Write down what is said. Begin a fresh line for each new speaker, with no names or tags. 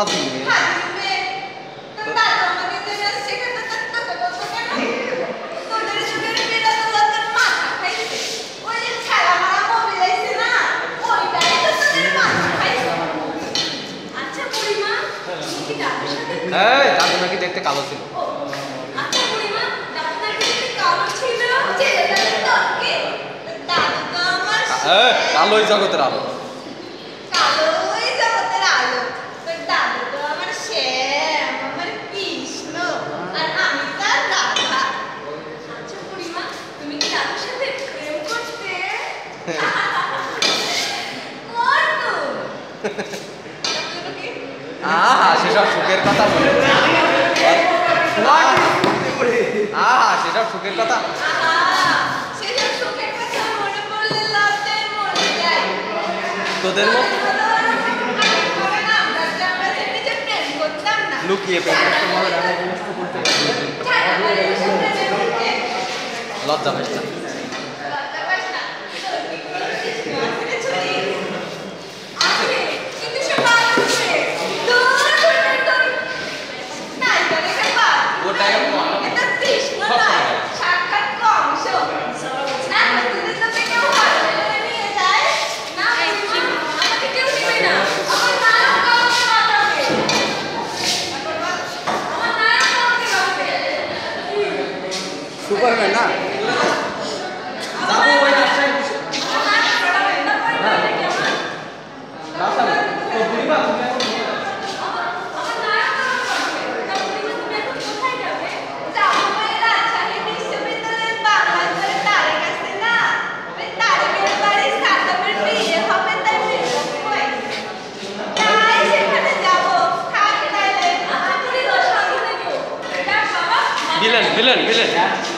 দিবে
তো দাদু আমাকে যে শেখাতে তোকে বলতো কেন তোদের যুগের মেয়েরা তো তোদের মাথা খাইছে ওই যে ছেলা মারা মোবাইল আইছে না ওইটাই তো তোদের মাথা খাইছে আচ্ছা বুড়িমা তুমি কি দাদুর সাথে
এই দাদু নাকি দেখতে কালো ছিল
আচ্ছা বুড়িমা দাদু নাকি দেখতে কালো ছিল ছেলেটা তো কি দাদু তো আমার
কালোই জগতের আলো
কালোই জগতের আলো তোর দাদু তো আমার শ্যাম আমার কৃষ্ণ আর আমি তার রাধা আচ্ছা বুড়িমা তুমি কি দাদুর সাথে প্রেম করতে
আহা সেসব সুখের কথা বলে আহা সেসব সুখের কথা
সেসব সুখের কথা মনে পড়লে লজ্জায় মরে যায়
তোদের মতো লুকিয়ে লজ্জা পাইস না সুপারম্যান না villain